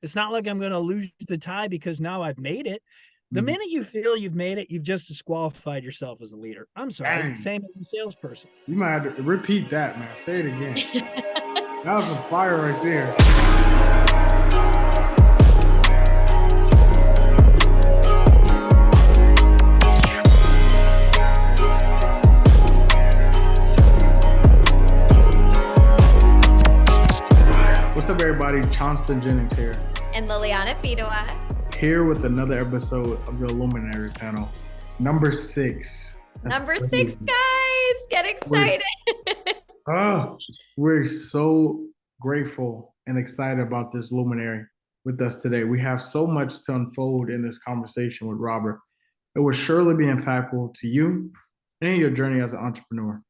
It's not like I'm going to lose the tie because now I've made it. The minute you feel you've made it, you've just disqualified yourself as a leader. I'm sorry. Dang. Same as a salesperson. You might have to repeat that, man. Say it again. That was some fire right there. What's up, everybody? Johnston Jennings here. And Liliana Fidua. Here with another episode of the Luminary panel. Number 6. Number 6, guys. Get excited. We're so grateful and excited about this Luminary with us today. We have so much to unfold in this conversation with Robert. It will surely be impactful to you and your journey as an entrepreneur.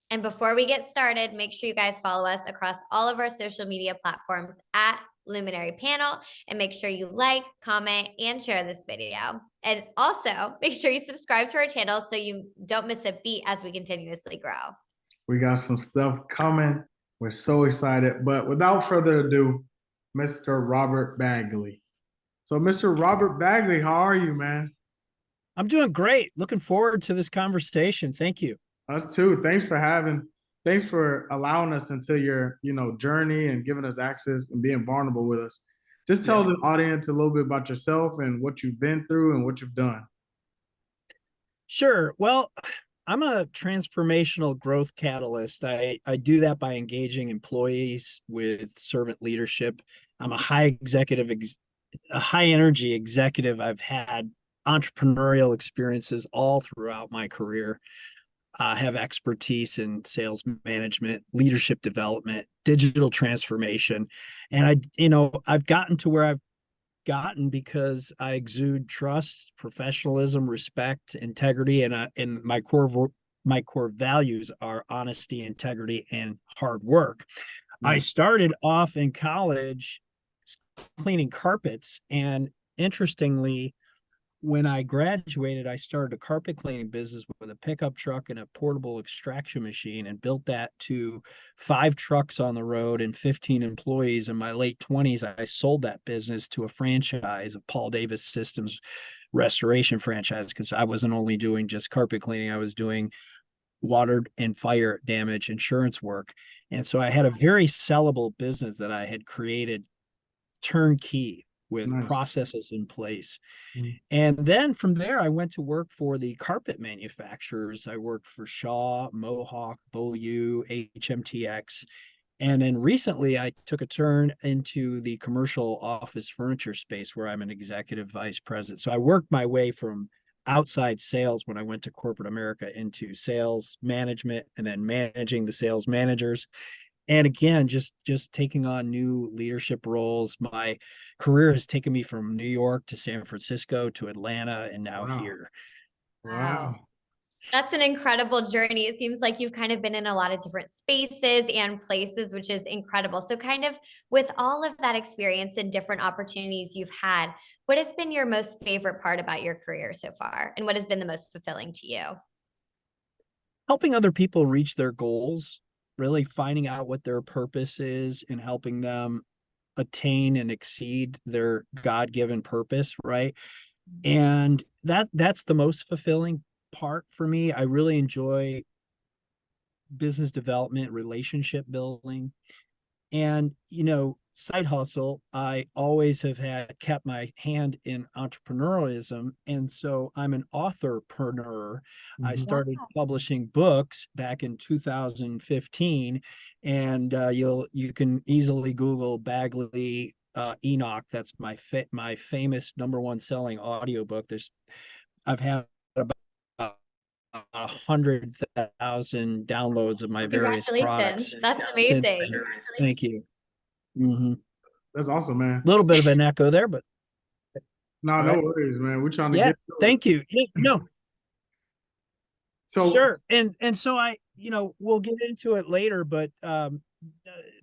And before we get started, make sure you guys follow us across all of our social media platforms at Luminary Panel, and make sure you like, comment, and share this video. And also make sure you subscribe to our channel so you don't miss a beat as we continuously grow. We got some stuff coming. We're so excited. But without further ado, Mr. Robert Bagley. So, Mr. Robert Bagley, how are you, man? I'm doing great. Looking forward to this conversation. Thank you. Us too. Thanks for allowing us into your, journey and giving us access and being vulnerable with us. Just tell the audience a little bit about yourself and what you've been through and what you've done. Sure. Well, I'm a transformational growth catalyst. I do that by engaging employees with servant leadership. I'm a high energy executive. I've had entrepreneurial experiences all throughout my career. Have expertise in sales management, leadership development, digital transformation. And I've gotten to where I've gotten because I exude trust, professionalism, respect, integrity, and my core values are honesty, integrity, and hard work. I started off in college cleaning carpets, and interestingly, when I graduated, I started a carpet cleaning business with a pickup truck and a portable extraction machine, and built that to 5 trucks on the road and 15 employees. In my late 20s, I sold that business to a franchise of Paul Davis Systems restoration franchise, because I wasn't only doing just carpet cleaning, I was doing water and fire damage insurance work. And so I had a very sellable business that I had created turnkey with processes in place. And then from there, I went to work for the carpet manufacturers. I worked for Shaw, Mohawk, Beaulieu, HMTX. And then recently I took a turn into the commercial office furniture space, where I'm an executive vice president. So I worked my way from outside sales when I went to corporate America into sales management, and then managing the sales managers. And again, just taking on new leadership roles. My career has taken me from New York to San Francisco to Atlanta, and now here. Wow. That's an incredible journey. It seems like you've kind of been in a lot of different spaces and places, which is incredible. So kind of with all of that experience and different opportunities you've had, what has been your most favorite part about your career so far? And what has been the most fulfilling to you? Helping other people reach their goals, really finding out what their purpose is and helping them attain and exceed their God-given purpose, right? And that's the most fulfilling part for me. I really enjoy business development, relationship building, and side hustle. I always have kept my hand in entrepreneurialism, and so I'm an authorpreneur. I started publishing books back in 2015, and you can easily Google Bagley Enoch. That's my famous #1 selling audiobook. I've had about 100,000 downloads of my various products. That's amazing. Thank you. That's awesome, man. A little bit of an echo there, but no worries, man. We're trying to get thank you. No. So sure. And so we'll get into it later, but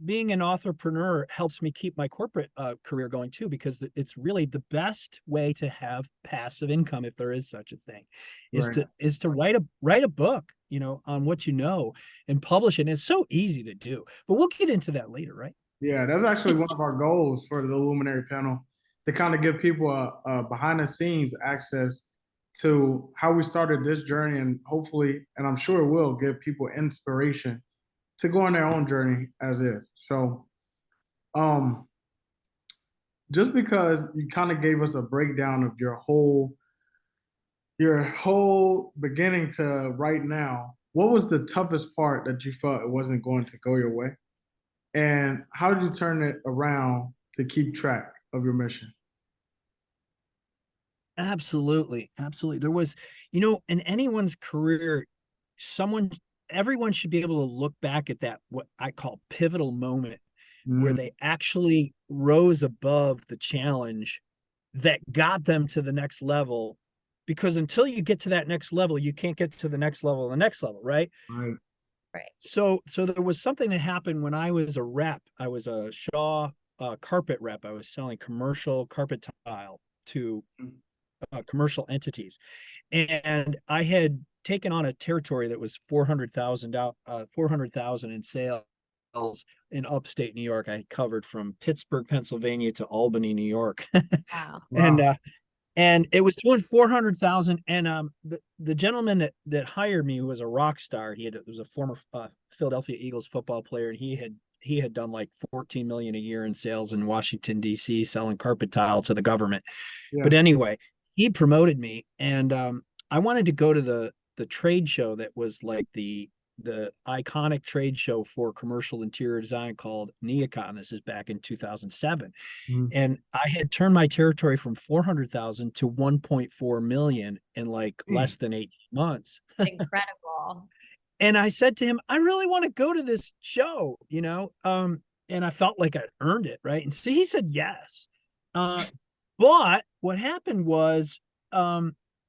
being an authorpreneur helps me keep my corporate career going too, because it's really the best way to have passive income, if there is such a thing, is to write a book, on what and publish it. And it's so easy to do, but we'll get into that later, right? Yeah, that's actually one of our goals for the Luminary panel, to kind of give people a behind the scenes access to how we started this journey, and hopefully, and I'm sure it will give people inspiration to go on their own journey as if. So, um, just because you kind of gave us a breakdown of your whole beginning to right now, what was the toughest part that you felt it wasn't going to go your way? And how did you turn it around to keep track of your mission? Absolutely. Absolutely. There was, you know, in anyone's career, someone, everyone should be able to look back at that, what I call pivotal moment, where Mm, they actually rose above the challenge that got them to the next level. Because until you get to that next level, you can't get to the next level, the next level, right? right. Right. So there was something that happened when I was a rep. I was a Shaw carpet rep. I was selling commercial carpet tile to commercial entities, and I had taken on a territory that was 400,000 in sales in upstate New York. I covered from Pittsburgh, Pennsylvania to Albany, New York. Wow. and Wow. and it was doing 400,000. And the gentleman that hired me was a rock star. Was a former Philadelphia Eagles football player, and he had done like 14 million a year in sales in Washington D.C. selling carpet tile to the government. Yeah. But anyway, he promoted me, and I wanted to go to the trade show that was like the iconic trade show for commercial interior design called Neocon. This is back in 2007. Mhm. And I had turned my territory from 400,000 to 1.4 million in like Mm, less than 8 months. Incredible. And I said to him, I really want to go to this show, you know? And I felt like I earned it, right? And so he said yes. Uh, but what happened was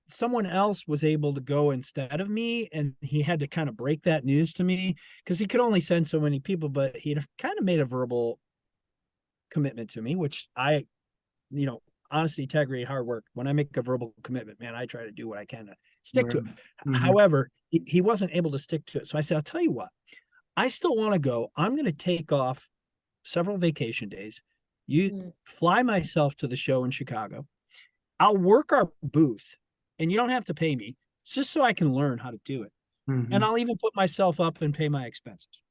someone else was able to go instead of me, and he had to kind of break that news to me because he could only send so many people, but he'd kind of made a verbal commitment to me, which I, you know, honesty, integrity, hard work. When I make a verbal commitment, man, I try to do what I can to stick to right. it. Mhm. However, he wasn't able to stick to it. So I said, I'll tell you what, I still want to go. I'm going to take off several vacation days. You Mm. fly myself to the show in Chicago. I'll work our booth, and you don't have to pay me. It's just so I can learn how to do it. And Mhm. I'll even put myself up and pay my expenses.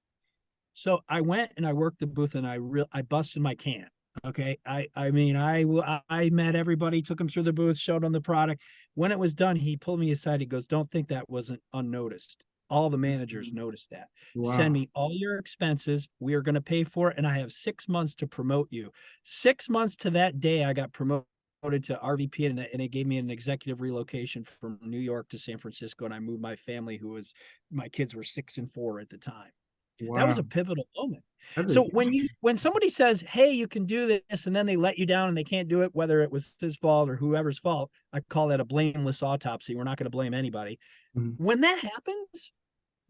So I went and I worked the booth, and I busted my can. Okay. I mean, I met everybody, took him through the booth, showed him the product. When it was done, he pulled me aside. He goes, don't think that wasn't unnoticed. All the managers Mhm. noticed that. Send Wow. me all your expenses. We are going to pay for it. And I have 6 months to promote you. 6 months to that day, I got promoted to RVP, and it gave me an executive relocation from New York to San Francisco. And I moved my family, my kids were 6 and 4 at the time. That was Wow. a pivotal moment. That's a So huge. when somebody says, "Hey, you can do this," and then they let you down and they can't do it, whether it was his fault or whoever's fault, I call that a blameless autopsy. We're not going to blame anybody. Mhm. When that happens,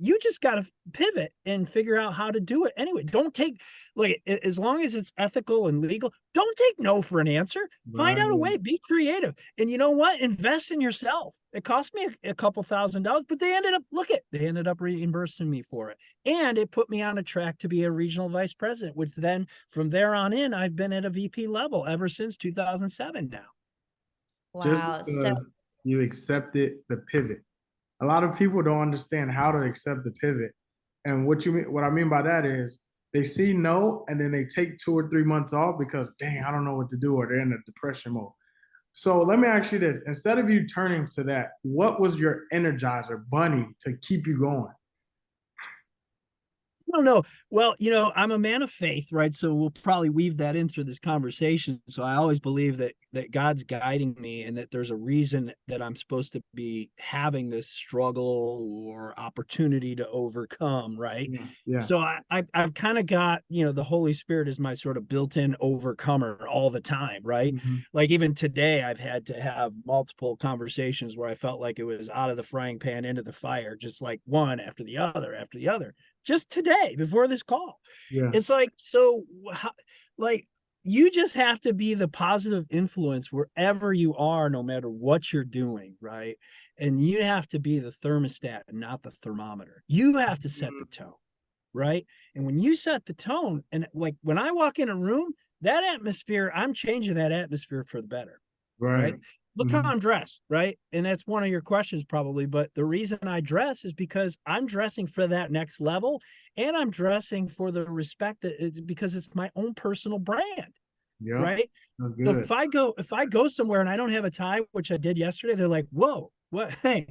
you just got to pivot and figure out how to do it anyway. Don't take, like, as long as it's ethical and legal, don't take no for an answer. Find out a Right. way, be creative. And you know what? Invest in yourself. It cost me a couple $1,000s, but they ended up reimbursing me for it. And it put me on a track to be a regional vice president, which then from there on in, I've been at a VP level ever since 2007 now. Just Wow. So because you accepted the pivot. A lot of people don't understand how to accept the pivot. And what I mean by that is they see no and then they take 2 or 3 months off because dang, I don't know what to do, or they're in a depression mode. So let me ask you this. Instead of you turning to that, what was your energizer bunny to keep you going? I don't know. Well, I'm a man of faith, right? So we'll probably weave that in through this conversation. So I always believe that God's guiding me, and that there's a reason that I'm supposed to be having this struggle or opportunity to overcome, right? Yeah, yeah. So I've kind of got, the Holy Spirit is my sort of built-in overcomer all the time, right? Mhm. Like even today, I've had to have multiple conversations where I felt like it was out of the frying pan into the fire, just like one after the other, just today before this call. Yeah. It's like, so how, like, you just have to be the positive influence wherever you are, no matter what you're doing, right? And you have to be the thermostat and not the thermometer. You have to set the tone. right? And when you set the tone, and like when I walk in a room, that atmosphere, I'm changing that atmosphere for the better, Right. right? Look how I'm dressed, right? And that's one of your questions probably, but the reason I dress is because I'm dressing for that next level, and I'm dressing for the respect that it's because it's my own personal brand, Yeah. right? That's So good. if I go somewhere and I don't have a tie, which I did yesterday, they're like, "Whoa, what? Hey,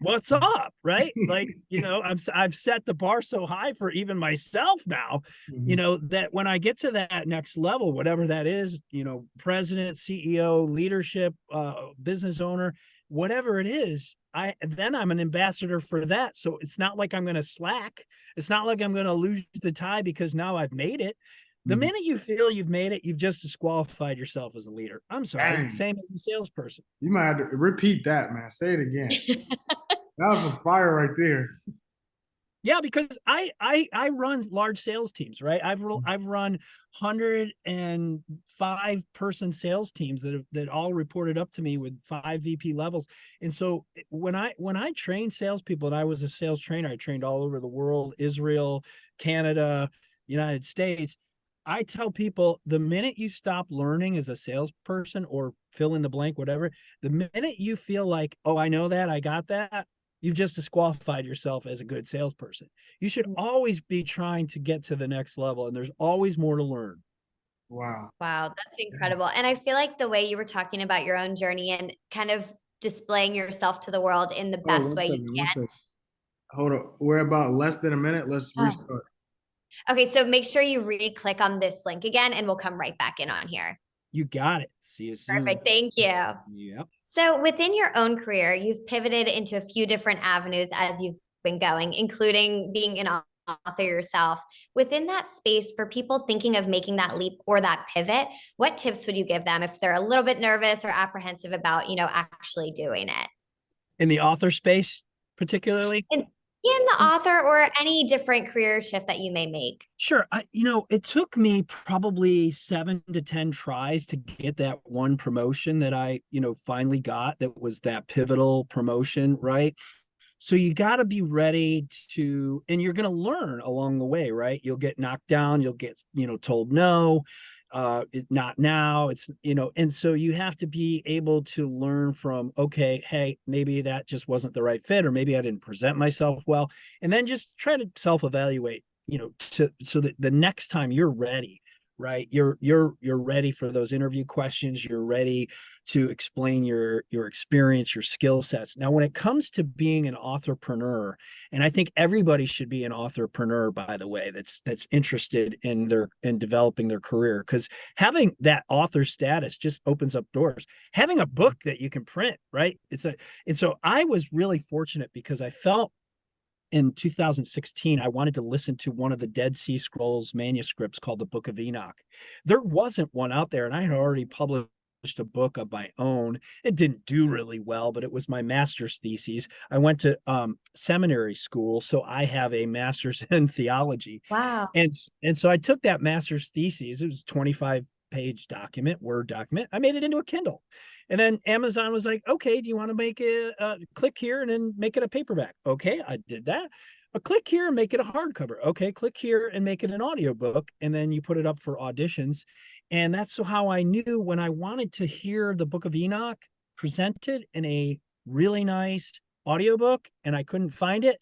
what's up?" Right? Like, I've set the bar so high for even myself now, that when I get to that next level, whatever that is, president, CEO, leadership, business owner, whatever it is, I'm an ambassador for that. So it's not like I'm going to slack. It's not like I'm going to lose the tie because now I've made it. The minute you feel you've made it, you've just disqualified yourself as a leader. I'm sorry. Dang. Same as a salesperson. You might have to repeat that, man. Say it again. That was some fire right there. Yeah, because I run large sales teams, right? I've run 105-person sales teams that all reported up to me with 5 VP levels. And so when I train salespeople, and I was a sales trainer, I trained all over the world, Israel, Canada, United States. I tell people the minute you stop learning as a salesperson or fill in the blank, whatever, the minute you feel like, oh, I know that, I got that, you've just disqualified yourself as a good salesperson. You should always be trying to get to the next level, and there's always more to learn. Wow. Wow, that's incredible. And I feel like the way you were talking about your own journey and kind of displaying yourself to the world in the Hold on best one way you second. One can. second. Hold on. We're about less than a minute. Let's Oh, restart. okay. So make sure you re-click on this link again and we'll come right back in on here. You got it. See you soon. Perfect. Thank you. Yep. So within your own career, you've pivoted into a few different avenues as you've been going, including being an author yourself. Within that space, for people thinking of making that leap or that pivot, what tips would you give them if they're a little bit nervous or apprehensive about, actually doing it? In the author space, particularly? In the author or any different career shift that you may make? Sure. It took me probably 7 to 10 tries to get that one promotion that I, finally got, that was that pivotal promotion, right? So you got to be ready to, and you're going to learn along the way, right? You'll get knocked down, you'll get, told no, not now. It's, and so you have to be able to learn from, okay, hey, maybe that just wasn't the right fit, or maybe I didn't present myself well, and then just try to self-evaluate, so that the next time you're ready, right? You're ready for those interview questions. You're ready to explain your experience, your skill sets. Now, when it comes to being an authorpreneur, and I think everybody should be an authorpreneur, by the way, that's interested in developing their career, because having that author status just opens up doors. Having a book that you can print, right? And so I was really fortunate because I felt in 2016, I wanted to listen to one of the Dead Sea Scrolls manuscripts called the Book of Enoch. There wasn't one out there, and I had already published a book of my own. It didn't do really well, but it was my master's thesis. I went to seminary school, so I have a master's in theology. Wow. And so I took that master's thesis. It was 25-page document, Word document. I made it into a Kindle. And then Amazon was like, okay, do you want to make a click here and then make it a paperback? Okay, I did that. A click here and make it a hardcover. Okay, click here and make it an audiobook. And then you put it up for auditions. And that's how I knew when I wanted to hear the Book of Enoch presented in a really nice audiobook and I couldn't find it,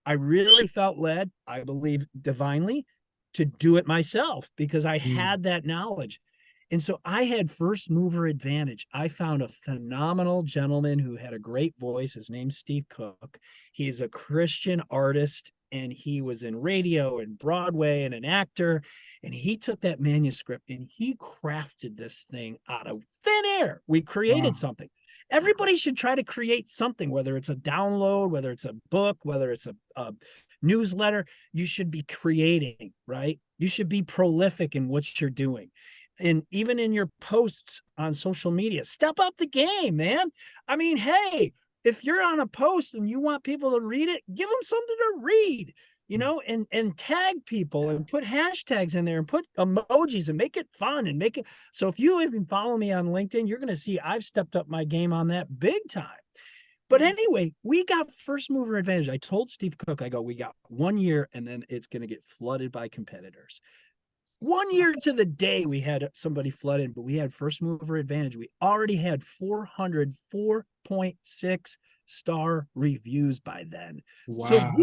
I really felt led, I believe divinely, to do it myself because I had that knowledge. And so I had first mover advantage. I found a phenomenal gentleman who had a great voice. His name's Steve Cook. He's a Christian artist and he was in radio and Broadway and an actor. And he took that manuscript and he crafted this thing out of thin air. We created something. Everybody should try to create something, whether it's a download, whether it's a book, whether it's a newsletter. You should be creating, right? You should be prolific in what you're doing. And even in your posts on social media, step up the game, man. I mean, hey, if you're on a post and you want people to read it, give them something to read, and tag people and put hashtags in there and put emojis and make it fun and make it. So if you even follow me on LinkedIn, you're going to see I've stepped up my game on that big time. But anyway, we got first mover advantage. I told Steve Cook, I go, we got 1 year and then it's going to get flooded by competitors. 1 year to the day, we had somebody flooded, but we had first mover advantage. We already had 404.6 star reviews by then. So Wow.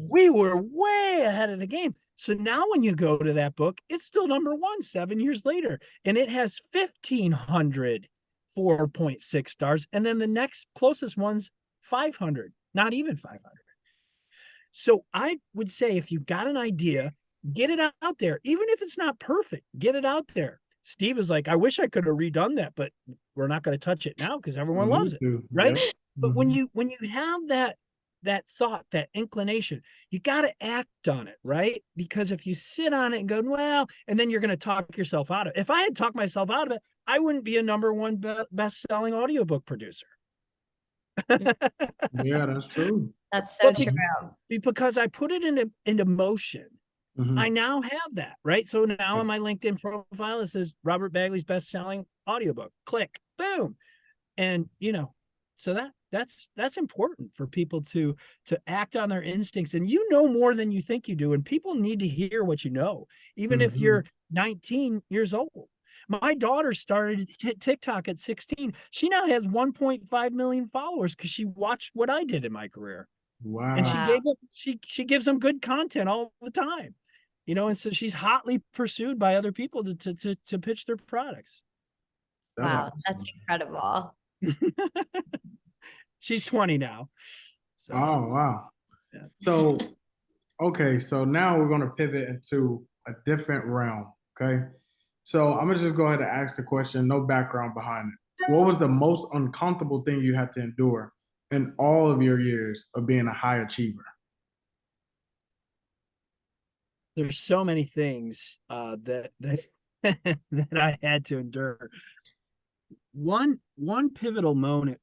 we were way ahead of the game. So now when you go to that book, it's still number one 7 years later, and it has 1,500 4.6 stars. And then the next closest one's 500, not even 500. So I would say if you've got an idea, get it out there. Even if it's not perfect, get it out there. Steve is like, I wish I could have redone that, but we're not going to touch it now because everyone loves it. Right. Yep. But when you have that thought, that inclination, you got to act on it, right? Because if you sit on it and go, well, and then you're going to talk yourself out of it. If I had talked myself out of it, I wouldn't be a number one best-selling audiobook producer. Yeah, that's true. That's so true. Because I put it into motion. Mm-hmm. I now have that, right? So now on my LinkedIn profile, it says Robert Bagley's best-selling audiobook. Click, boom. And, so that's important for people to act on their instincts. And you know more than you think you do. And people need to hear what you know, even if you're 19 years old. My daughter started TikTok at 16. She now has 1.5 million followers because she watched what I did in my career. Wow. And she gives them good content all the time. And so she's hotly pursued by other people to pitch their products. Wow, that's incredible. She's 20 now. So, oh, wow. Yeah. So, okay. So now we're going to pivot into a different realm. Okay. So I'm going to just go ahead and ask the question, no background behind it. What was the most uncomfortable thing you had to endure in all of your years of being a high achiever? There's so many things that that I had to endure. One pivotal moment,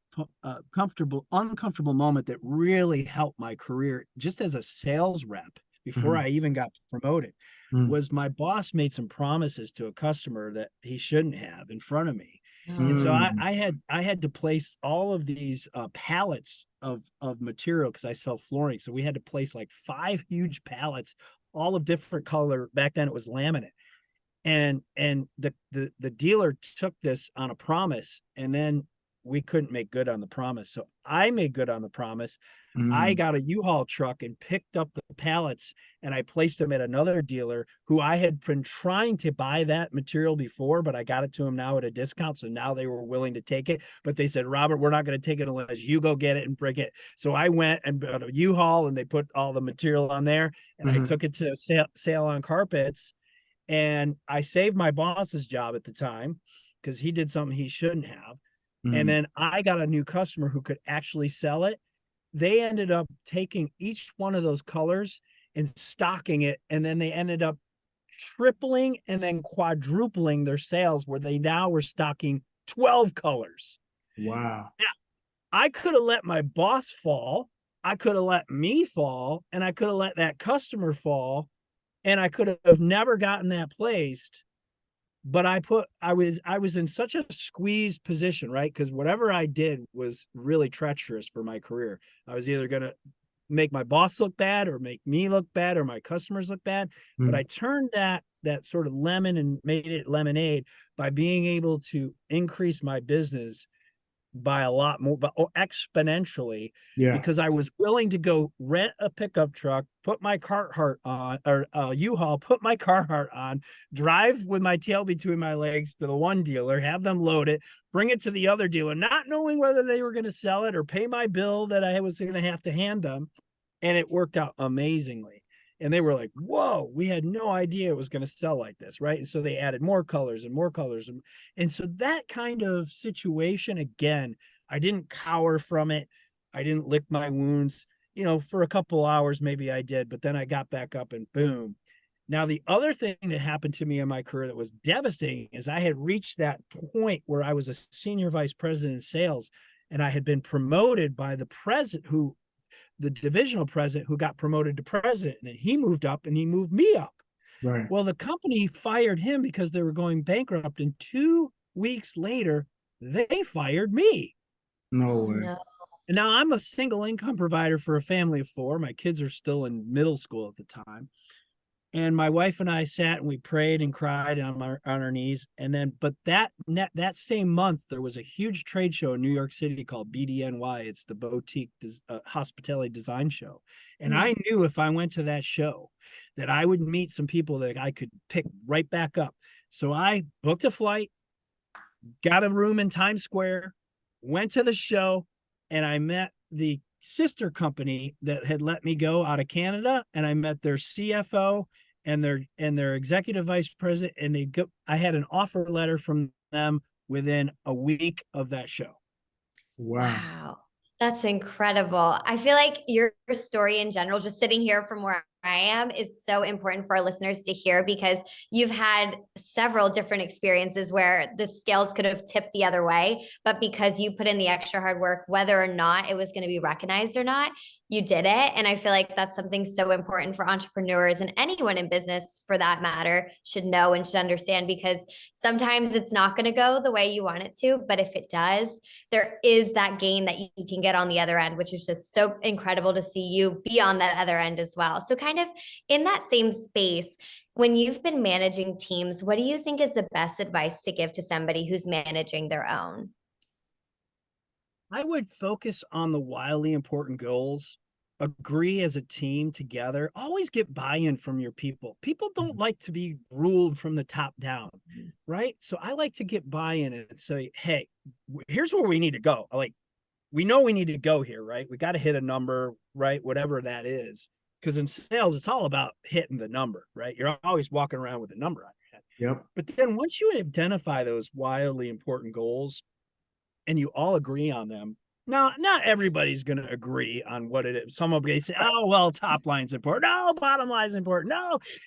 uncomfortable moment that really helped my career, just as a sales rep before I even got promoted, was my boss made some promises to a customer that he shouldn't have in front of me. And so I had to place all of these pallets of material because I sell flooring. So we had to place like 5 huge pallets, all of different color. Back then it was laminate. And the dealer took this on a promise, and then we couldn't make good on the promise. So I made good on the promise. I got a U-Haul truck and picked up the pallets, and I placed them at another dealer who I had been trying to buy that material before, but I got it to them now at a discount. So now they were willing to take it, but they said, Robert, we're not going to take it unless you go get it and bring it. So I went and bought a U-Haul, and they put all the material on there, and I took it to sale on carpets. And I saved my boss's job at the time because he did something he shouldn't have. And then I got a new customer who could actually sell it. They ended up taking each one of those colors and stocking it. And then they ended up tripling and then quadrupling their sales, where they now were stocking 12 colors. Wow. Now, I could have let my boss fall. I could have let me fall, and I could have let that customer fall. And I could have never gotten that placed, but I was in such a squeezed position, right? Because whatever I did was really treacherous for my career. I was either going to make my boss look bad or make me look bad or my customers look bad. But I turned that sort of lemon and made it lemonade by being able to increase my business by a lot more, but exponentially, because I was willing to go rent a pickup truck, put my Carhartt on, or U-Haul, put my Carhartt on, drive with my tail between my legs to the one dealer, have them load it, bring it to the other dealer, not knowing whether they were going to sell it or pay my bill that I was going to have to hand them. And it worked out amazingly. And they were like, whoa, we had no idea it was going to sell like this, right? And so they added more colors and more colors. And so that kind of situation, again, I didn't cower from it. I didn't lick my wounds. For a couple hours, maybe I did, but then I got back up and boom. Now, the other thing that happened to me in my career that was devastating is I had reached that point where I was a senior vice president in sales, and I had been promoted by the divisional president who got promoted to president, and he moved up and he moved me up. Right. Well, the company fired him because they were going bankrupt, and 2 weeks later, they fired me. No way. And now I'm a single income provider for a family of 4. My kids are still in middle school at the time. And my wife and I sat and we prayed and cried on our knees. And then, but that same month, there was a huge trade show in New York City called BDNY. It's the Boutique Hospitality Design Show. And I knew if I went to that show that I would meet some people that I could pick right back up. So I booked a flight, got a room in Times Square, went to the show, and I met the sister company that had let me go out of Canada, and I met their CFO and their executive vice president, and I had an offer letter from them within a week of that show. Wow. That's incredible. I feel like your story in general, just sitting here from where I am, is so important for our listeners to hear, because you've had several different experiences where the scales could have tipped the other way, but because you put in the extra hard work, whether or not it was going to be recognized or not, you did it. And I feel like that's something so important for entrepreneurs, and anyone in business for that matter should know and should understand, because sometimes it's not going to go the way you want it to, but if it does, there is that gain that you can get on the other end, which is just so incredible to see you be on that other end as well. So kind of in that same space, when you've been managing teams, what do you think is the best advice to give to somebody who's managing their own? I would focus on the wildly important goals, agree as a team together, always get buy-in from your people. People don't like to be ruled from the top down, right? So I like to get buy-in and say, hey, here's where we need to go. We know we need to go here, right? We got to hit a number, right? Whatever that is. Because in sales, it's all about hitting the number, right? You're always walking around with a number on your head. Yep. But then once you identify those wildly important goals, and you all agree on them. Now, not everybody's going to agree on what it is. Some will say, oh, well, top line's important. No, bottom line's important.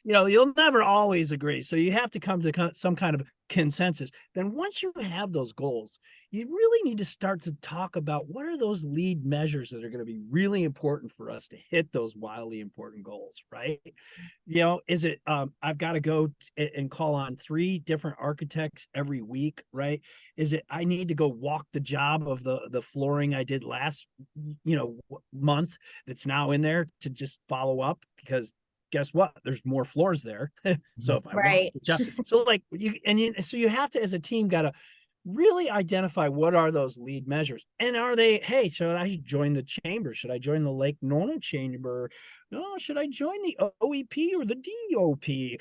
No, you'll never always agree. So you have to come to some kind of consensus. Then once you have those goals, you really need to start to talk about what are those lead measures that are going to be really important for us to hit those wildly important goals, right? Is it, I've got to go and call on 3 different architects every week, right? Is it, I need to go walk the job of the flooring I did last, month that's now in there to just follow up, because guess what? There's more floors there. So if I Right. so you have to, as a team, got to really identify what are those lead measures, and are they, hey, should I join the chamber? Should I join the Lake Nona chamber? No, should I join the OEP or the DOP?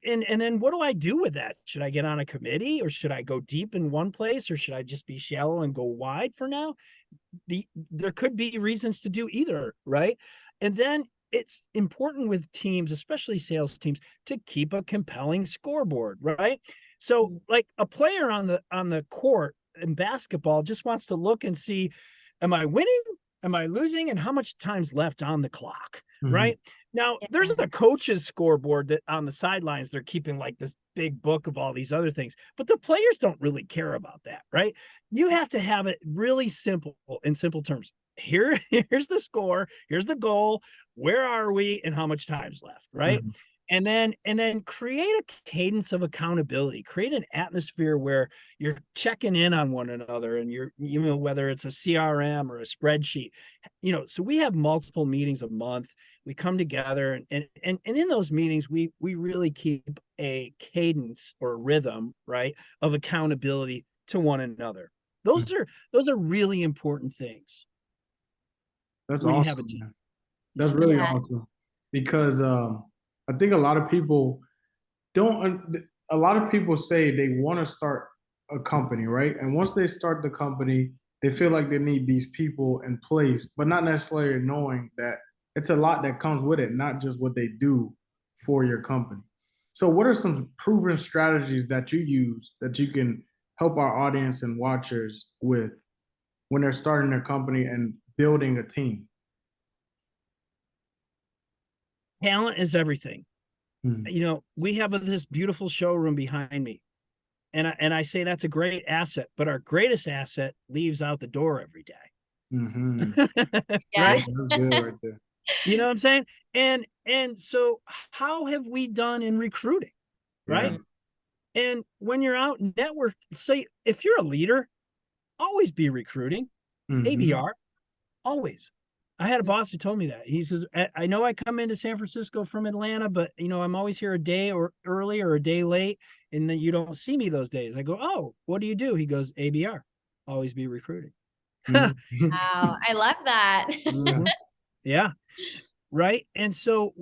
And then what do I do with that? Should I get on a committee, or should I go deep in one place, or should I just be shallow and go wide for now? There could be reasons to do either, right? And then it's important with teams, especially sales teams, to keep a compelling scoreboard, right? So like a player on the court in basketball just wants to look and see, am I winning? Am I losing? And how much time's left on the clock, right? Now, there's a coach's scoreboard that on the sidelines, they're keeping like this big book of all these other things, but the players don't really care about that, right? You have to have it really simple, in simple terms. Here's the score, here's the goal, where are we, and how much time's left, right? And then create a cadence of accountability, create an atmosphere where you're checking in on one another, and whether it's a CRM or a spreadsheet, so we have multiple meetings a month. We come together, and in those meetings, we really keep a cadence or rhythm, right, of accountability to one another. Those are really important things. That's when awesome. You have a team. Man. That's really awesome, because I think a lot of people a lot of people say they want to start a company, right? And once they start the company, they feel like they need these people in place, but not necessarily knowing that it's a lot that comes with it, not just what they do for your company. So what are some proven strategies that you use that you can help our audience and watchers with when they're starting their company and building a team? Talent is everything. We have this beautiful showroom behind me, and I say that's a great asset, but our greatest asset leaves out the door every day. Right? That's good right there. You know what I'm saying? And so how have we done in recruiting, right? And when you're out network, say if you're a leader, always be recruiting. ABR, always. I had a boss who told me that. He says, I know I come into San Francisco from Atlanta, but I'm always here a day or early or a day late, and then you don't see me those days. I go, oh, what do you do? He goes, ABR, always be recruiting. Wow, I love that. Yeah. Right. And so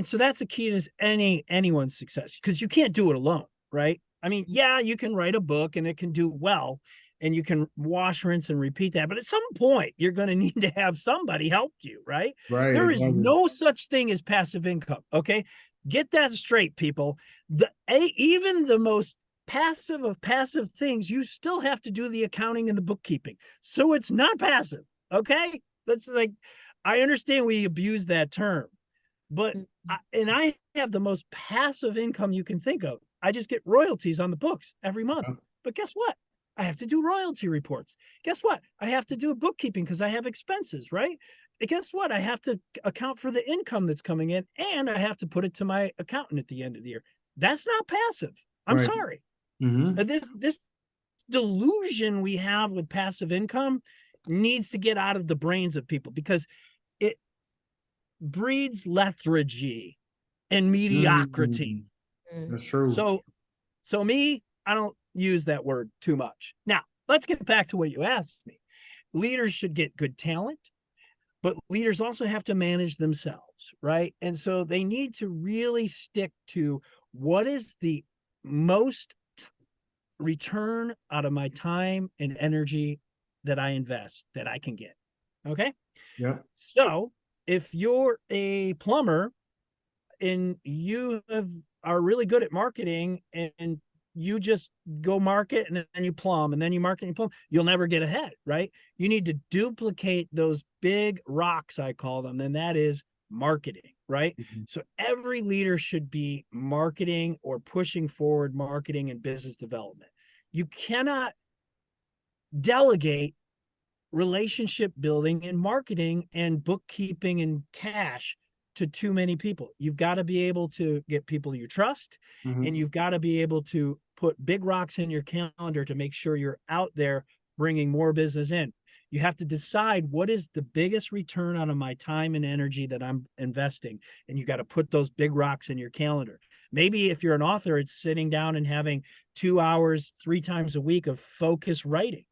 so that's the key to anyone's success, because you can't do it alone. Right. I mean, yeah, you can write a book and it can do well, and you can wash, rinse, and repeat that. But at some point, you're going to need to have somebody help you. Right. Right. There is no such thing as passive income. Okay. Get that straight, people. Even the most passive of passive things, you still have to do the accounting and the bookkeeping. So it's not passive. Okay. That's like, I understand we abuse that term, but I have the most passive income you can think of. I just get royalties on the books every month. But guess what? I have to do royalty reports. Guess what? I have to do bookkeeping because I have expenses, right? And guess what? I have to account for the income that's coming in, and I have to put it to my accountant at the end of the year. That's not passive. I'm sorry. This delusion we have with passive income needs to get out of the brains of people, because it breeds lethargy and mediocrity. That's true. So me, I don't use that word too much. Now, let's get back to what you asked me. Leaders should get good talent, but leaders also have to manage themselves, right? And so they need to really stick to what is the most return out of my time and energy that I invest that I can get. Okay. Yeah. So if you're a plumber and are really good at marketing, and you just go market and then you plumb, and then you market and you plumb, you'll never get ahead, right? You need to duplicate those big rocks, I call them, and that is marketing, right? So every leader should be marketing or pushing forward marketing and business development. You cannot delegate relationship building and marketing and bookkeeping and cash to too many people. You've got to be able to get people you trust, and you've got to be able to put big rocks in your calendar to make sure you're out there bringing more business in. You have to decide what is the biggest return out of my time and energy that I'm investing, and you got to put those big rocks in your calendar. Maybe if you're an author, it's sitting down and having 2 hours, 3 times a week of focused writing.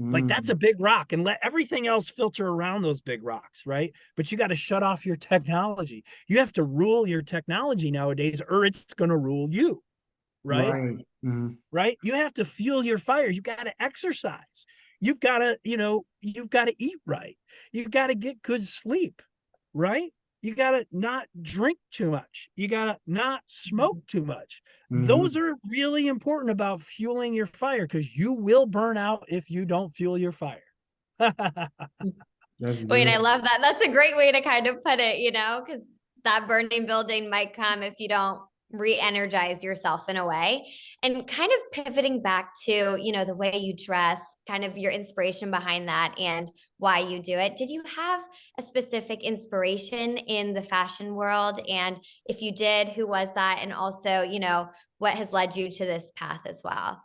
Like, that's a big rock, and let everything else filter around those big rocks, right? But you got to shut off your technology. You have to rule your technology nowadays, or it's going to rule you, right? Right? You have to fuel your fire. You got to exercise. You've got to, you've got to eat right. You've got to get good sleep, right? You got to not drink too much. You got to not smoke too much. Those are really important about fueling your fire, because you will burn out if you don't fuel your fire. Wait, I love that. That's a great way to kind of put it, because that burning building might come if you don't re-energize yourself in a way. And kind of pivoting back to, the way you dress, kind of your inspiration behind that and why you do it. Did you have a specific inspiration in the fashion world? And if you did, who was that? And also, what has led you to this path as well?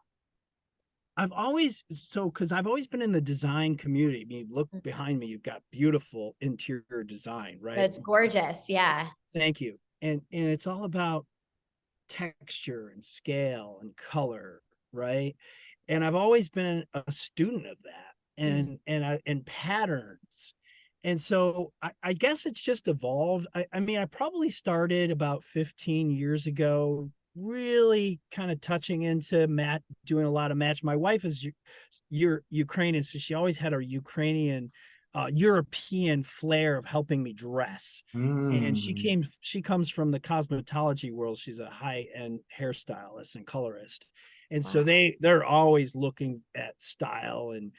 Because I've always been in the design community. I mean, look behind me, you've got beautiful interior design, right? It's gorgeous. Yeah. Thank you. And it's all about texture and scale and color, right? And I've always been a student of that, and patterns. And so I guess it's just evolved. I mean, I probably started about 15 years ago, really kind of touching into doing a lot of match. My wife is Ukrainian, so she always had a Ukrainian European flair of helping me dress. And she comes from the cosmetology world. She's a high-end hairstylist and colorist. And so they're always looking at style and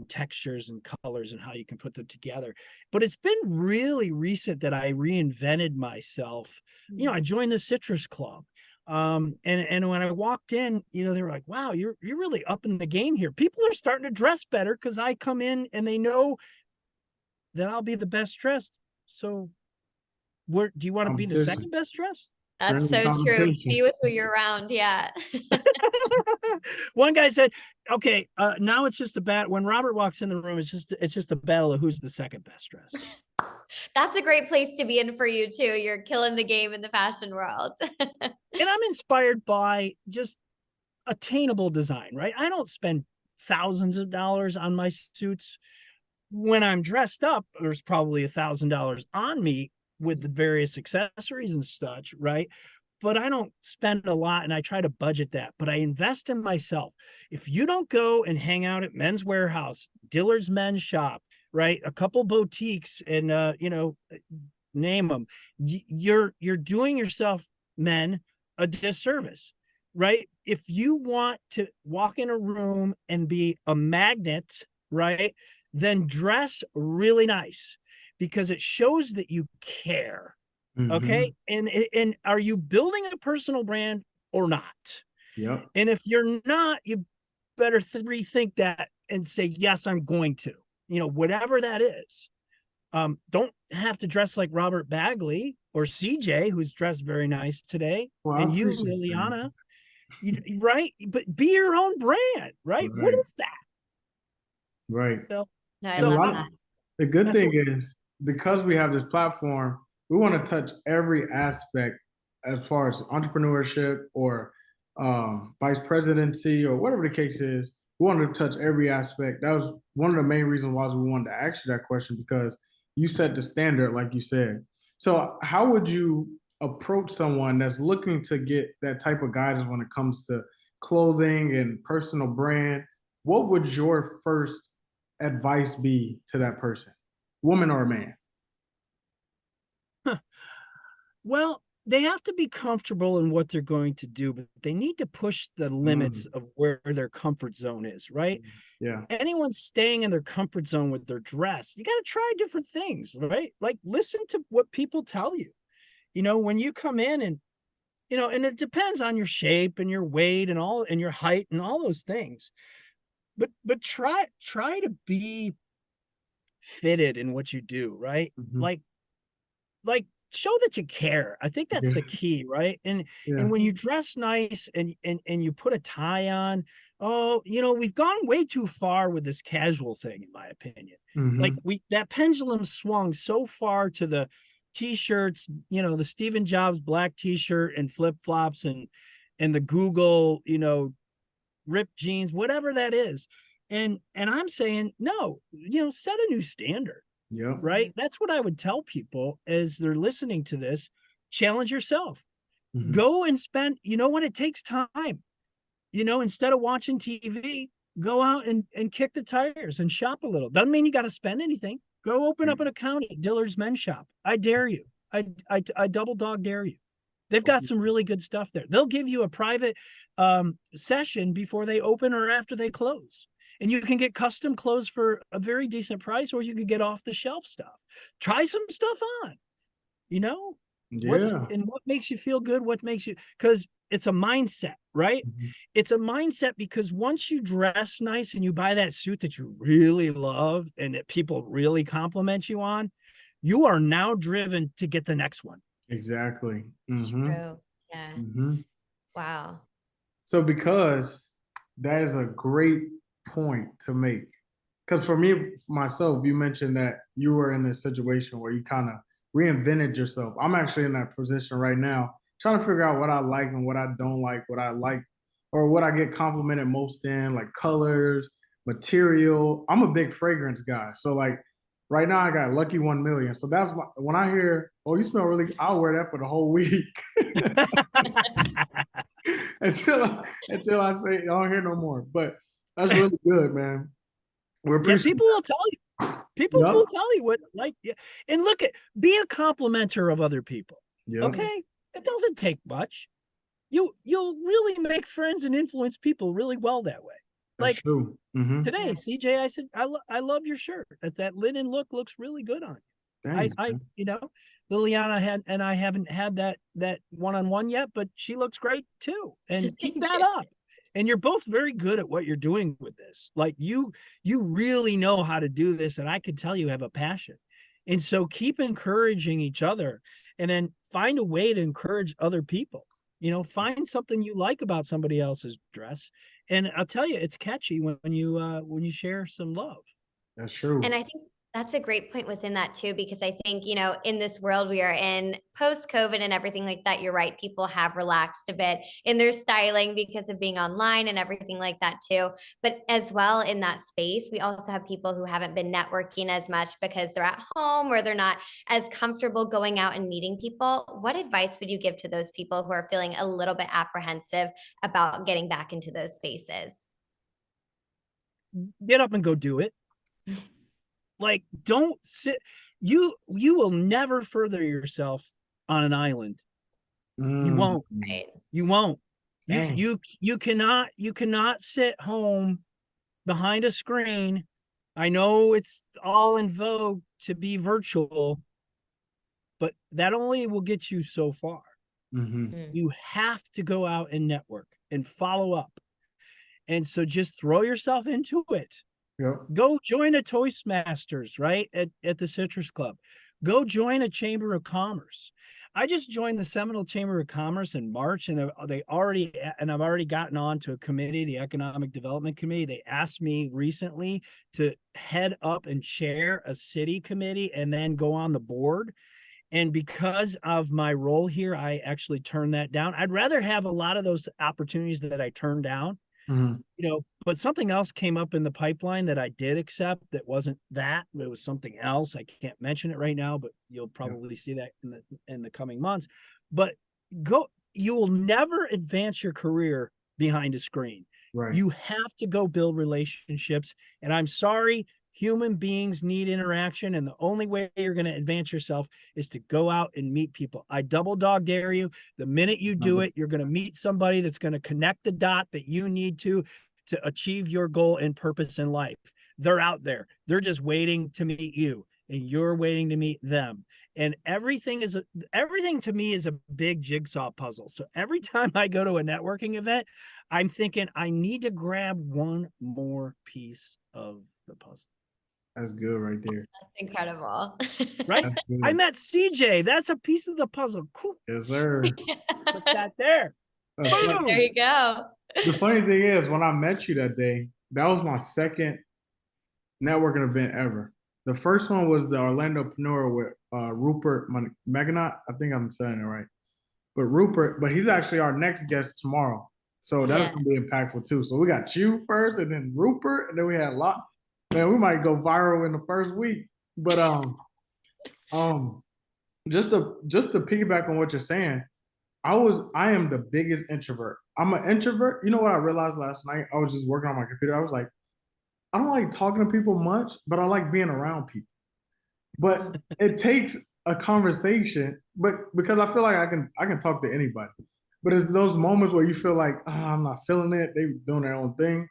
textures and colors and how you can put them together. But it's been really recent that I reinvented myself. I joined the Citrus Club. And when I walked in, they were like, wow, you're really up in the game here. People are starting to dress better because I come in and they know that I'll be the best dressed. So do you want to be the second best dressed? That's so true. Be with who you're around. Yeah. One guy said, okay, now it's just a bat. When Robert walks in the room, it's just a battle of who's the second best dressed. That's a great place to be in for you too. You're killing the game in the fashion world. And I'm inspired by just attainable design, right? I don't spend thousands of dollars on my suits. When I'm dressed up, there's probably $1,000 on me with the various accessories and such, right? But I don't spend a lot, and I try to budget that, but I invest in myself. If you don't go and hang out at Men's Warehouse, Dillard's Men's Shop, right, a couple boutiques, and name them, you're doing yourself, men, a disservice, right? If you want to walk in a room and be a magnet, right, then dress really nice, because it shows that you care. Okay. And are you building a personal brand or not? Yep. And if you're not, you better rethink that and say, yes, I'm going to, whatever that is. Don't have to dress like Robert Bagley or CJ, who's dressed very nice today. Well, and you, Liliana, right? But be your own brand, right? What is that? Right. No, I So love that. the good thing is, because we have this platform, we want to touch every aspect as far as entrepreneurship or vice presidency or whatever the case is. We wanted to touch every aspect. That was one of the main reasons why we wanted to ask you that question, because you set the standard, like you said. So how would you approach someone that's looking to get that type of guidance when it comes to clothing and personal brand? What would your first advice be to that person, woman or man? Well, they have to be comfortable in what they're going to do, but they need to push the limits of where their comfort zone is, right? Yeah. Anyone staying in their comfort zone with their dress, you got to try different things, right? Like, listen to what people tell you. When you come in, and and it depends on your shape and your weight and all, and your height and all those things. But try to be fitted in what you do, right? Like show that you care. I think that's the key, right? And when you dress nice and you put a tie on, we've gone way too far with this casual thing, in my opinion. Like, that pendulum swung so far to the t-shirts, the Stephen Jobs black t-shirt and flip-flops, and the Google, ripped jeans, whatever that is. And I'm saying, no, set a new standard. Yeah. Right. That's what I would tell people as they're listening to this. Challenge yourself. Go and spend, what it takes time. Instead of watching TV, go out and kick the tires and shop a little. Doesn't mean you got to spend anything. Go open up an account at Dillard's Men's Shop. I dare you. I double dog dare you. They've got some really good stuff there. They'll give you a private session before they open or after they close. And you can get custom clothes for a very decent price, or you can get off the shelf stuff. Try some stuff on, Yeah. what makes you feel good, because it's a mindset, right? It's a mindset, because once you dress nice and you buy that suit that you really love and that people really compliment you on, you are now driven to get the next one. Exactly. True. Yeah. Wow. So, because that is a great point to make, because for myself, you mentioned that you were in a situation where you kind of reinvented yourself. I'm actually in that position right now, trying to figure out what I like and what I don't like, what I like or what I get complimented most in, like colors, material. I'm a big fragrance guy. So, like, right now I got Lucky 1 Million. So that's when I hear, oh, you smell really, I'll wear that for the whole week. until I say I don't hear no more. But that's really good, man. People will tell you. People will tell you what, and be a complimenter of other people. Okay, it doesn't take much. You'll really make friends and influence people really well that way. That's true. Today, CJ, I said, I love your shirt. That linen look looks really good on you. Thanks, Liliana I haven't had that one-on-one yet, but she looks great too. And keep that up. And you're both very good at what you're doing with this. Like, you really know how to do this, and I could tell you have a passion. And so keep encouraging each other, and then find a way to encourage other people. Find something you like about somebody else's dress. And I'll tell you, it's catchy when you share some love. That's true. And I think that's a great point within that too, because I think, in this world we are in post-COVID and everything like that, you're right. People have relaxed a bit in their styling because of being online and everything like that too. But as well in that space, we also have people who haven't been networking as much because they're at home or they're not as comfortable going out and meeting people. What advice would you give to those people who are feeling a little bit apprehensive about getting back into those spaces? Get up and go do it. Like, don't sit. You will never further yourself on an island. You won't. Right. You won't. Dang. You cannot sit home behind a screen. I know it's all in vogue to be virtual, but that only will get you so far. You have to go out and network and follow up. And so just throw yourself into it. Yep. Go join a Toastmasters, right? At the Citrus Club. Go join a Chamber of Commerce. I just joined the Seminole Chamber of Commerce in March, and I've already gotten on to a committee, the Economic Development Committee. They asked me recently to head up and chair a city committee and then go on the board. And because of my role here, I actually turned that down. I'd rather have a lot of those opportunities that I turned down. But something else came up in the pipeline that I did accept that wasn't that. It was something else. I can't mention it right now, but you'll probably see that in the coming months. But you will never advance your career behind a screen. Right. You have to go build relationships. And I'm sorry, human beings need interaction, and the only way you're going to advance yourself is to go out and meet people. I double dog dare you. The minute you do it, you're going to meet somebody that's going to connect the dot that you need to achieve your goal and purpose in life. They're out there. They're just waiting to meet you, and you're waiting to meet them. And everything to me is a big jigsaw puzzle. So every time I go to a networking event, I'm thinking I need to grab one more piece of the puzzle. That's good right there. That's incredible. Right? I met CJ. That's a piece of the puzzle. Cool. Yes, sir. Put that there. Boom. There you go. The funny thing is, when I met you that day, that was my second networking event ever. The first one was the Orlandopreneur with Rupert Magnat. I think I'm saying it right. But he's actually our next guest tomorrow. So that's going to be impactful too. So we got you first, and then Rupert, and then we had Lot. Man, we might go viral in the first week. But just to piggyback on what you're saying, I am the biggest introvert. I'm an introvert. You know what I realized last night? I was just working on my computer. I was like, I don't like talking to people much, but I like being around people. But it takes a conversation, but because I feel like I can talk to anybody. But it's those moments where you feel like, oh, I'm not feeling it. They're doing their own thing.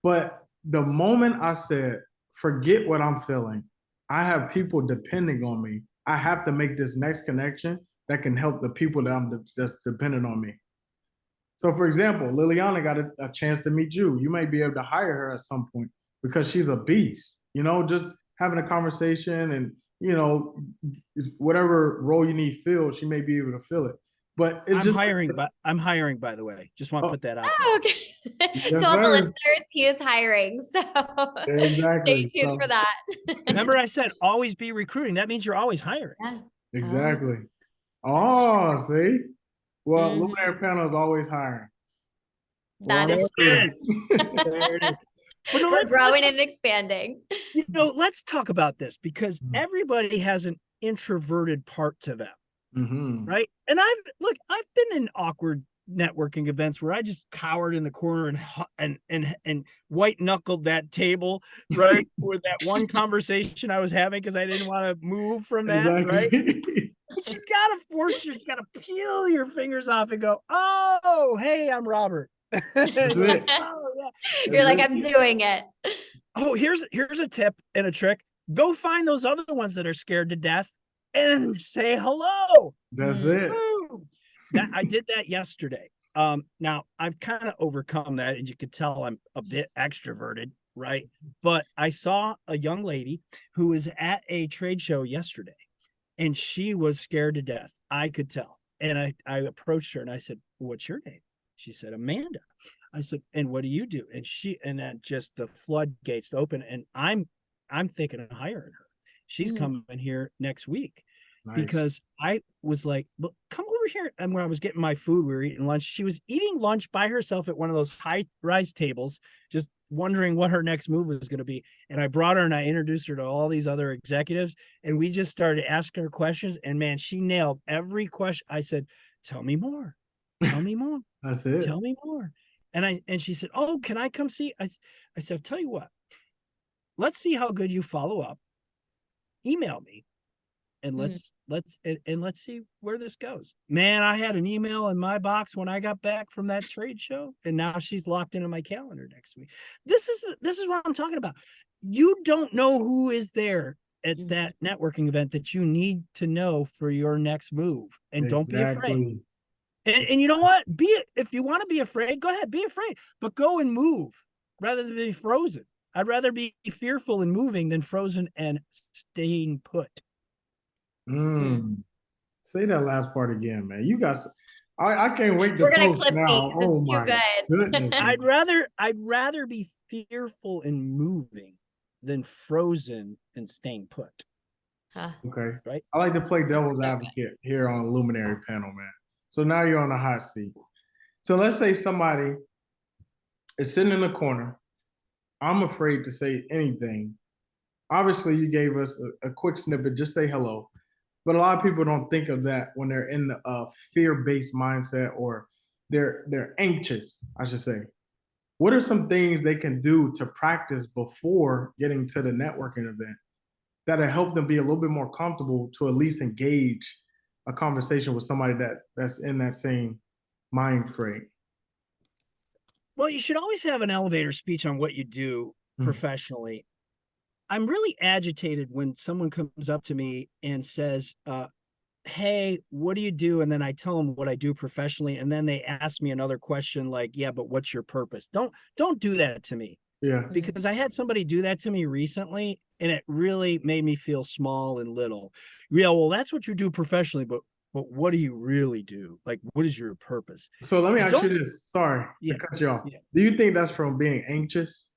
But the moment I said, forget what I'm feeling, I have people depending on me. I have to make this next connection that can help the people that's dependent on me. So, for example, Liliana got a chance to meet you. You may be able to hire her at some point because she's a beast. Just having a conversation and, whatever role you need filled, she may be able to fill it. But I'm hiring, by the way. Just want to put that out. Oh, okay. Yes, to all the sir. listeners, he is hiring. So exactly. Stay tuned for that. Remember, I said always be recruiting. That means you're always hiring. Yeah. Exactly. Oh, see? Well, Luminary Panel is always hiring. That is there it is. But no, we're growing and expanding. Let's talk about this because everybody has an introverted part to them. Right. And I've been in awkward networking events where I just cowered in the corner and white knuckled that table, right? With that one conversation I was having because I didn't want to move from that, right? But you gotta peel your fingers off and go, oh, hey, I'm Robert. That's it. Oh, yeah. You're like, I'm doing it. Oh, here's a tip and a trick. Go find those other ones that are scared to death and say hello. That's it. I did that yesterday. Now I've kind of overcome that, and you could tell I'm a bit extroverted, right? But I saw a young lady who was at a trade show yesterday, and she was scared to death. I could tell. I approached her and I said, what's your name? She said, Amanda. I said, and what do you do? And then just the floodgates open, and I'm thinking of hiring her. She's coming here next week. Nice. Because I was like, well, come over here. And when I was getting my food, we were eating lunch. She was eating lunch by herself at one of those high-rise tables, just wondering what her next move was going to be. And I brought her and I introduced her to all these other executives, and we just started asking her questions. And man, she nailed every question. I said, tell me more. Tell me more. That's it. Tell me more. And she said, oh, can I come see? I said, I'll tell you what, let's see how good you follow up. Email me. And let's see where this goes. Man, I had an email in my box when I got back from that trade show, and now she's locked into my calendar next week. This is what I'm talking about. You don't know who is there at that networking event that you need to know for your next move, and don't be afraid. And you know what? If you want to be afraid, go ahead, be afraid, but go and move rather than be frozen. I'd rather be fearful in moving than frozen and staying put. Say that last part again, man. You guys, I can't wait to We're gonna post clip now. these. Oh it's my too good. goodness. I'd rather be fearful in moving than frozen and staying put. Okay. Right. I like to play devil's advocate here on the Luminary panel, man. So now you're on the hot seat. So let's say somebody is sitting in the corner. I'm afraid to say anything. Obviously, you gave us a quick snippet. Just say hello. But a lot of people don't think of that when they're in the fear-based mindset, or they're anxious, I should say. What are some things they can do to practice before getting to the networking event that'll help them be a little bit more comfortable to at least engage a conversation with somebody that's in that same mind frame? Well, you should always have an elevator speech on what you do professionally. I'm really agitated when someone comes up to me and says, hey, what do you do? And then I tell them what I do professionally. And then they ask me another question like, yeah, but what's your purpose? Don't do that to me. Yeah. Because I had somebody do that to me recently, and it really made me feel small and little. Yeah, well, that's what you do professionally, but what do you really do? Like, what is your purpose? So let me ask you this. Sorry to cut you off. Yeah. Do you think that's from being anxious?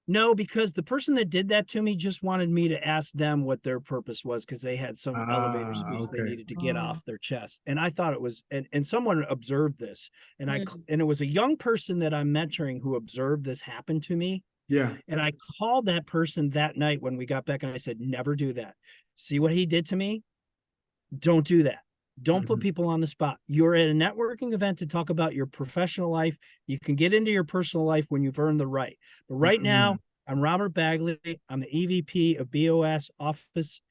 No, because the person that did that to me just wanted me to ask them what their purpose was, because they had some elevator speech they needed to get off their chest. And I thought it was, and someone observed this, and and it was a young person that I'm mentoring who observed this happen to me. Yeah. And I called that person that night when we got back, and I said, never do that. See what he did to me? Don't do that. Don't put people on the spot. You're at a networking event to talk about your professional life. You can get into your personal life when you've earned the right. But right now, I'm Robert Bagley. I'm the EVP of BOS Office,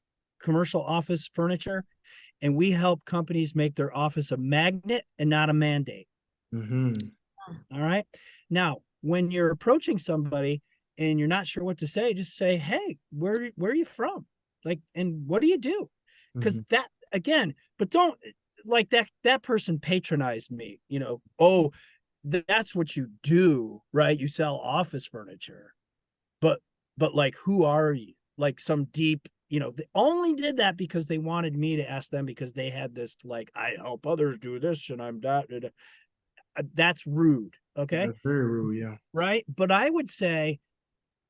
Commercial Office Furniture, and we help companies make their office a magnet and not a mandate. All right. Now, when you're approaching somebody and you're not sure what to say, just say, hey, where are you from? Like, and what do you do? Because that, again, but don't like that person patronized me, oh, that's what you do, right? You sell office furniture, but like, who are you? Like some deep, they only did that because they wanted me to ask them, because they had this, like, I help others do this and I'm that. That's rude. Okay. That's very rude. Yeah. Right. But I would say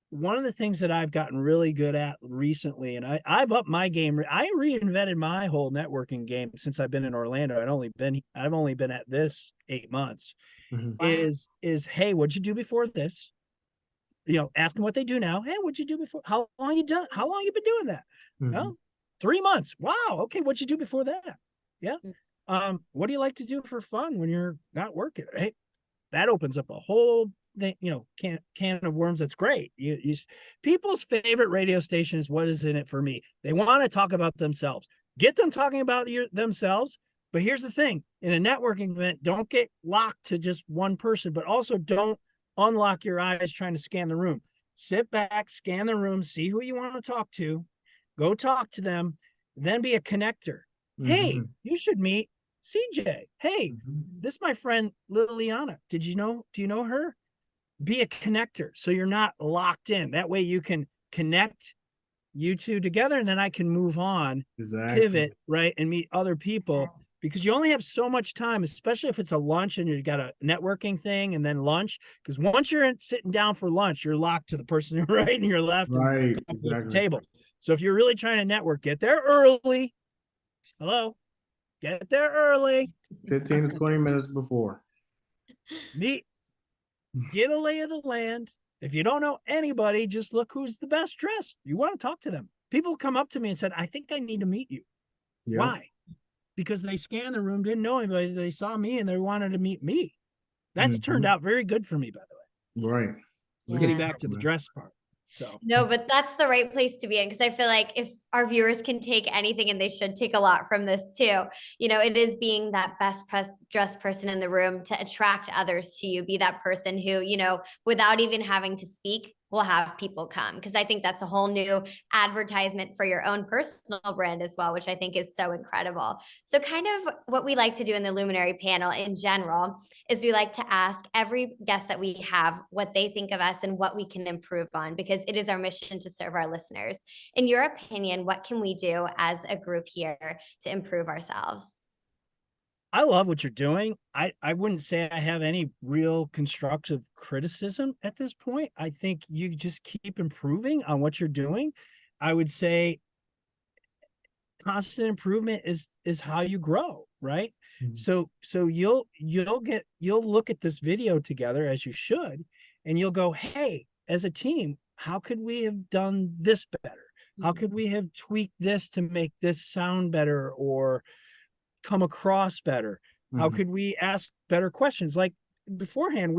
one of the things that I've gotten really good at recently, and I've upped my game. I reinvented my whole networking game since I've been in Orlando. I've only been at this 8 months. Is hey, what'd you do before this? Ask them what they do now. Hey, what'd you do before? How long you been doing that? No, 3 months. Wow. Okay. What'd you do before that? Yeah. What do you like to do for fun when you're not working? Hey, that opens up a whole thing, can of worms. That's great. People's favorite radio station is what is in it for me. They want to talk about themselves. Get them talking about themselves. But here's the thing: in a networking event, don't get locked to just one person, but also don't unlock your eyes trying to scan the room. Sit back, scan the room, see who you want to talk to, go talk to them, then be a connector. Hey, you should meet CJ. Hey, this is my friend Liliana. Do you know her? Be a connector, so you're not locked in. That way you can connect you two together, and then I can move on, pivot, right, and meet other people, because you only have so much time, especially if it's a lunch and you got a networking thing and then lunch. Because once you're sitting down for lunch, you're locked to the person right and your left Right. at the table. So if you're really trying to network, get there early. Get there early. 15 to 20 minutes before. Get a lay of the land. If you don't know anybody, just look who's the best dressed. You want to talk to them. People come up to me and said, I think I need to meet you. Yep. Why? Because they scanned the room, didn't know anybody. They saw me and they wanted to meet me. That's turned out very good for me, by the way. Right. We're getting back to the dress part. So no, but that's the right place to be in, because I feel like if our viewers can take anything, and they should take a lot from this too, it is being that best dressed person in the room to attract others to you. Be that person who, without even having to speak, will have people come, because I think that's a whole new advertisement for your own personal brand as well, which I think is so incredible. So kind of what we like to do in the Luminary panel in general is we like to ask every guest that we have what they think of us and what we can improve on, because it is our mission to serve our listeners. In your opinion, what can we do as a group here to improve ourselves? I love what you're doing. I wouldn't say I have any real constructive criticism at this point. I think you just keep improving on what you're doing. I would say constant improvement is how you grow, right? Mm-hmm. So you'll look at this video together, as you should, and you'll go, hey, as a team, how could we have done this better? How could we have tweaked this to make this sound better or come across better? How could we ask better questions? Like beforehand,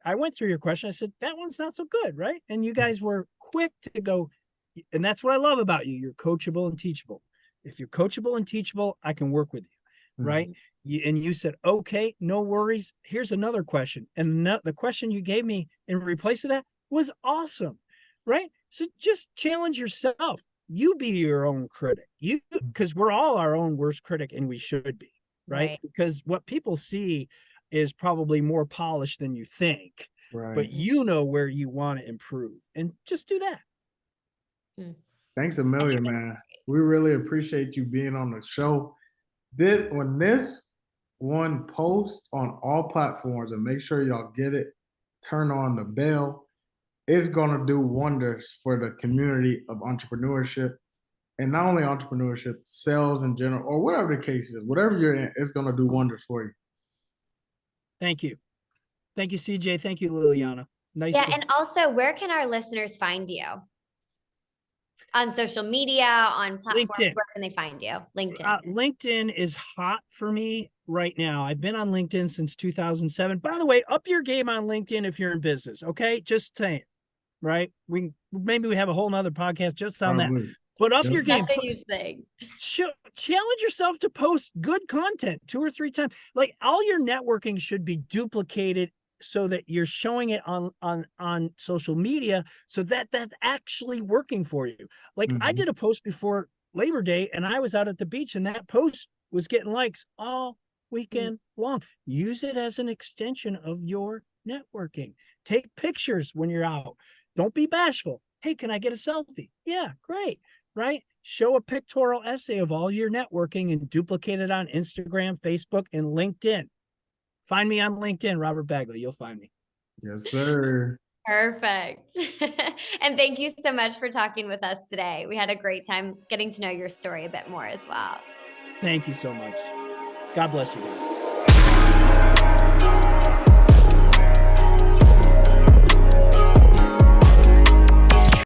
I went through your question. I said, that one's not so good, right? And you guys were quick to go. And that's what I love about you. You're coachable and teachable. If you're coachable and teachable, I can work with you, right? And you said, okay, no worries. Here's another question. And the question you gave me in replace of that was awesome, right? So just challenge yourself. You be your own critic. Because we're all our own worst critic, and we should be, right? Because what people see is probably more polished than you think, but you know where you want to improve, and just do that. Thanks a million, man. We really appreciate you being on the show. This one, post on all platforms, and make sure y'all get it. Turn on the bell. It's going to do wonders for the community of entrepreneurship, and not only entrepreneurship, sales in general, or whatever the case is. Whatever you're in, it's going to do wonders for you. Thank you. Thank you, CJ. Thank you, Liliana. Nice. Yeah, and also, where can our listeners find you? On social media, on platforms, LinkedIn. Where can they find you? LinkedIn. LinkedIn is hot for me right now. I've been on LinkedIn since 2007. By the way, up your game on LinkedIn if you're in business. Okay, just saying. Right? Maybe we have a whole nother podcast just on that. But up your game. That's a huge thing. Challenge yourself to post good content 2 or 3 times. Like, all your networking should be duplicated so that you're showing it on social media, so that that's actually working for you. Like I did a post before Labor Day, and I was out at the beach, and that post was getting likes all weekend long. Use it as an extension of your networking. Take pictures when you're out. Don't be bashful. Hey, can I get a selfie? Yeah, great. Right? Show a pictorial essay of all your networking and duplicate it on Instagram, Facebook, and LinkedIn. Find me on LinkedIn, Robert Bagley. You'll find me. Yes, sir. Perfect. And thank you so much for talking with us today. We had a great time getting to know your story a bit more as well. Thank you so much. God bless you guys.